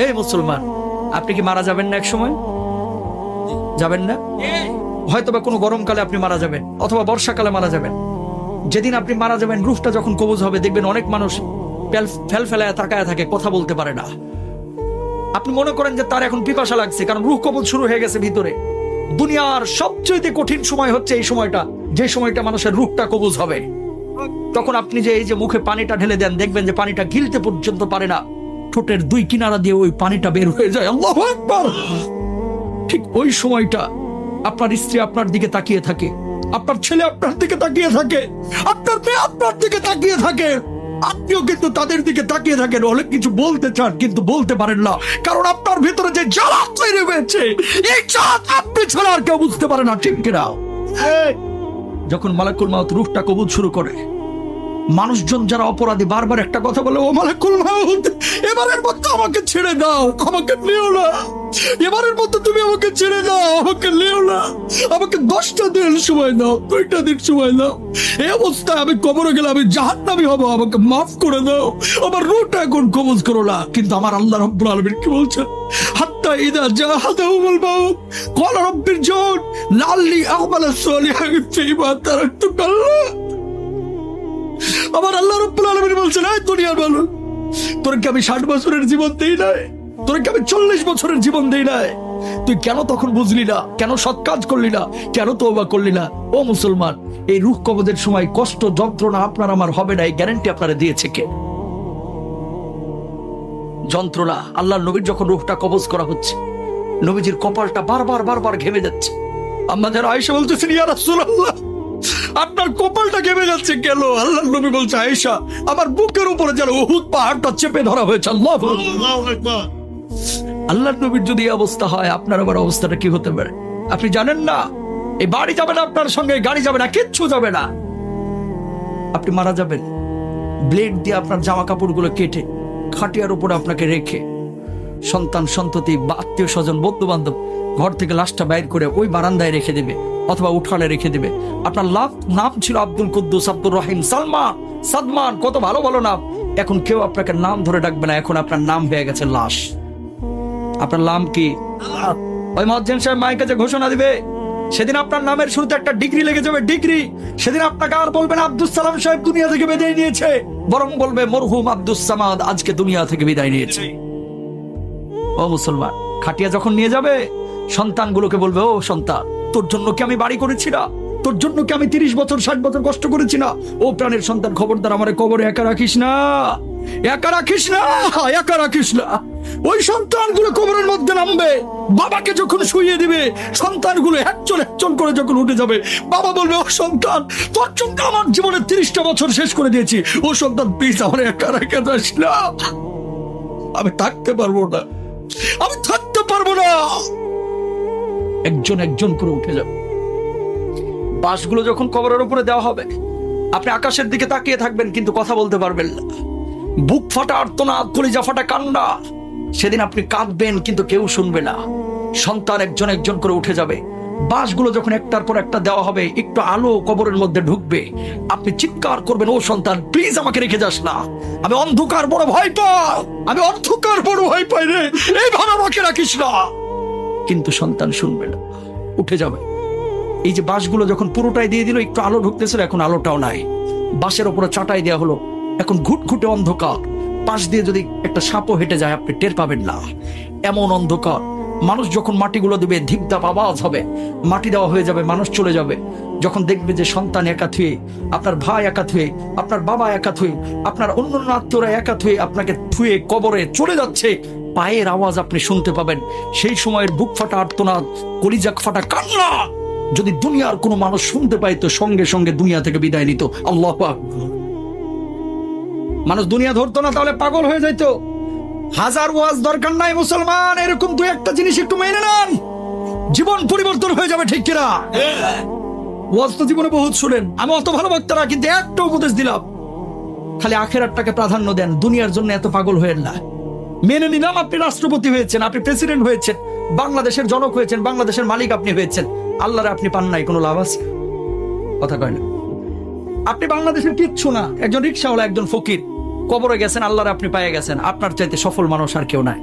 এই মুসলমান, আপনি কি মারা যাবেন না এক সময়? যাবেন না? হয়তোবা কোনো গরমকালে আপনি মারা যাবেন, অথবা বর্ষাকালে মারা যাবেন। যেদিন আপনি মারা যাবেন, রূহটা যখন কবজ হবে, দেখবেন অনেক মানুষ ফেল ফেলায় তাকায় থাকে, কথা বলতে পারে না। আপনি মনে করেন যে তার এখন পিপাসা লাগছে, কারণ রূহ কবজ শুরু হয়ে গেছে ভিতরে। দুনিয়ার সবচেয়ে কঠিন সময় হচ্ছে এই সময়টা, যে সময়টা মানুষের রূহটা কবজ হবে। তখন আপনি যে এই যে মুখে পানিটা ঢেলে দেন, দেখবেন যে পানিটা গিলতে পর্যন্ত পারে না, ঠোঁটের দুই কিনারা দিয়ে ওই পানিটা বের হয়ে যায়। আল্লাহু আকবার। ঠিক ওই সময়টা আপনার স্ত্রী আপনার দিকে তাকিয়ে থাকে, আপনার ছেলে আপনার দিকে তাকিয়ে থাকে, আপনার মেয়ে আপনার দিকে তাকিয়ে থাকে, আপনিও কিন্তু তাদের দিকে তাকিয়ে থাকেন। অনেক কিছু বলতে চান কিন্তু বলতে পারেন না, কারণ আপনার ভিতরে যে জ্বালা তৈরি হয়েছে, এই চাঁদ আপনি ছাড়া আর কেউ বুঝতে পারে না, ঠিক কিনা? যখন মালাকুল মাউত রূহটা কবুল শুরু করে, মানুষজন যারা অপরাধী বারবার একটা কথা বলে, ও মালাকুল মাউত, এবারের মতো আমাকে ছেড়ে দাও, আমাকে নিও না, এবারের মতো তুমি আমাকে ছেড়ে দাও, আমাকে নিও না, আমাকে 10টা দিন সময় দাও, 2টা দিন সময় দাও। এই অবস্থায় আমি কবরে গেলে আমি জাহান্নামী হব, আমাকে মাফ করে দাও, আমার রূহটা এখন কবজ করো না। কিন্তু আমার আল্লাহ রাব্বুল আলামিন কি বলছেন? হাত্তা ইদা জাহাদাহুল মাউত ক্বালা রাব্বিরজিউন লাআল্লি আ'মালা সালিহান ফীমা তারাকতু। আমার আল্লাহ রাব্বুল আলামিন বলছেন, এই দুনিয়ার মানুষ, তোর কি আমি 60 বছরের জীবন দেই নাই? তোর কি আমি 40 বছরের জীবন দেই নাই? তুই কেন তখন বুঝলি না? কেন সৎ কাজ করলি না? কেন তওবা করলি না? ও মুসলমান, এই রূহ কবজের সময় কষ্ট যন্ত্রণা আপনার আমার হবে না, এই গ্যারান্টি আপনারা দিয়েছে কে? যন্ত্রণা। আল্লাহর নবীর যখন রূহটা কবজ করা হচ্ছে, নবীজির কপালটা বারবার ঘেমে যাচ্ছে। আমাদের আয়েশা বলতেছেন, ইয়া রাসূলুল্লাহ, আপনার কপালটা ঘেমে যাচ্ছে কেন? আল্লাহর নবী বলছে, আয়েশা, আমার বুকের উপরে যেন উহুদ পাহাড়টা চেপে ধরা হয়েছে। আল্লাহু আকবার। আল্লাহর নবীর যদি এই অবস্থা হয়, আপনার আবার অবস্থাটা কি হতে পারে আপনি জানেন না? এই বাড়ি যাবে না আপনার সঙ্গে, গাড়ি যাবে না, কিচ্ছু যাবে না। আপনি মারা যাবেন, ব্লেড দিয়ে আপনার জামা কাপড়গুলো কেটে খাটিয়ার উপরে আপনাকে রেখে, সন্তান সন্ততি বা আত্মীয় স্বজন বন্ধু বান্ধব ঘর থেকে লাশটা বাইর করে ওই বারান্দায় রেখে দেবে অথবা উঠানে রেখে দেবে। আপনার নাম ছিল আব্দুল কুদ্দুস, আব্দুর রহিম, সালমান, সাদমান, কত ভালো ভালো নাম। এখন কেউ আপনাকে নাম ধরে ডাকবে না, এখন আপনার নাম হয়ে গেছে লাশ। আপনার নাম কি? ওই মুয়াজ্জিন সাহেব মাইকের কাছে ঘোষণা দিবে, সেদিন আপনার নামের শুরুতে একটা ডিগ্রি লেগে যাবে, ডিগ্রি। সেদিন আপনাকে আর বলবেন আব্দুস সালাম সাহেব দুনিয়া থেকে বিদায় নিয়েছে, বরং বলবে মরহুম আব্দুস সামাদ আজকে দুনিয়া থেকে বিদায় নিয়েছে। ও মুসলমান, খাটিয়া যখন নিয়ে যাবে, সন্তানগুলোকে বলবে, ও সন্তান, তোর জন্য কি আমি বাড়ি করেছি না? তোর জন্য কি আমি 30 বছর 60 বছর কষ্ট করেছি না? ও প্রাণের সন্তান, খবরদার আমারে কবরে একা রাখিস না, একা রাখিস না, একা রাখিস না। ওই সন্তানগুলো কবরের মধ্যে নামবে, বাবাকে যখন শুইয়ে দিবে, সন্তানগুলো একজন করে যখন উঠে যাবে, বাবা বলবে, ও সন্তান, তোর জন্য আমার জীবনের 30টা বছর শেষ করে দিয়েছি, ও সন্তান প্লিজ আমার একা রেখে যাস না, আমি থাকতে পারবো না, আমি থাকতে পারবো না। একজন করে উঠে যাবে। বাঁশগুলো যখন কবরের উপরে দেওয়া হবে, আপনি আকাশের দিকে তাকিয়ে থাকবেন কিন্তু কথা বলতে পারবেন না। বুক ফাটা আর্তনাদ, কলিজা ফাটা কান্না। সেদিন আপনি কাঁদবেন কিন্তু কেউ শুনবে না। সন্তান একজন করে উঠে যাবে। বাঁশগুলো যখন একটার পর একটা দেওয়া হবে, একটু আলো কবরের মধ্যে ঢুকবে, আপনি চিৎকার করবেন, ও সন্তান প্লিজ আমাকে রেখে যাস না, আমি অন্ধকার বড় ভয় পাই, আমি অন্ধকার বড় ভয় পাই রে, এইভাবে আমাকে রাখিস না। কিন্তু সন্তান শুনবে না, উঠে যাবে। এই যে বাঁশগুলো যখন পুরোটাই দিয়ে দিল, একটু আলো ঢুকতেছিল, এখন আলোটাও নাই। বাঁশের উপরে চাটাই দেওয়া হলো, এখন ঘুটঘুটে অন্ধকার। পাশ দিয়ে যদি একটা সাপও হেঁটে যায়, আপনি টের পাবেন না, এমন অন্ধকার। মানুষ যখন মাটিগুলো দেবে, ধিপধাপ আওয়াজ হবে, মাটি দেওয়া হয়ে যাবে, মানুষ চলে যাবে। যখন দেখবে যে সন্তান একা থুয়ে, আপনার ভাই একা থুয়ে, আপনার বাবা একা থুয়ে, আপনার অন্যান্য আত্মীয়রা একা থুয়ে আপনাকে থুয়ে কবরে চলে যাচ্ছে, পায়ের আওয়াজ আপনি শুনতে পাবেন। সেই সময়ের বুক ফাটা আর্তনাদ, কলিজা ফাটা কান্না যদি দুনিয়ার কোনো মানুষ শুনতে পাইতো, সঙ্গে সঙ্গে দুনিয়া থেকে বিদায় নিত। আল্লাহু আকবার। মানুষ দুনিয়া ধরতো না, তাহলে পাগল হয়ে যাইতো। হাজার ওয়াজ দরকার নাই মুসলমান, এরকম দুই একটা জিনিস একটু মেনে নেন, জীবন পরিবর্তন হয়ে যাবে, ঠিক কিনা? ওয়াজ তো জীবনে বহুত শুনেন, আমি অত ভালো বক্তা না, কিন্তু একটা উপদেশ দিলাম, খালি আখিরাতটাকে প্রাধান্য দেন, দুনিয়ার জন্য এত পাগল হয়েন না। মেনে নিলাম আপনি রাষ্ট্রপতি হয়েছেন, আপনি প্রেসিডেন্ট হয়েছেন, বাংলাদেশের জনক হয়েছেন, বাংলাদেশের মালিক আপনি হয়েছেন, আল্লাহরে আপনি পান নাই, কোনো লাভ আছে? কথা কয় না। আপনি বাংলাদেশের কিচ্ছু না, একজন রিকশাওয়ালা, একজন ফকির, কবরে গেছেন, আল্লাহরে আপনি পেয়ে গেছেন, আপনার চাইতে সফল মানুষ আর কেউ নাই।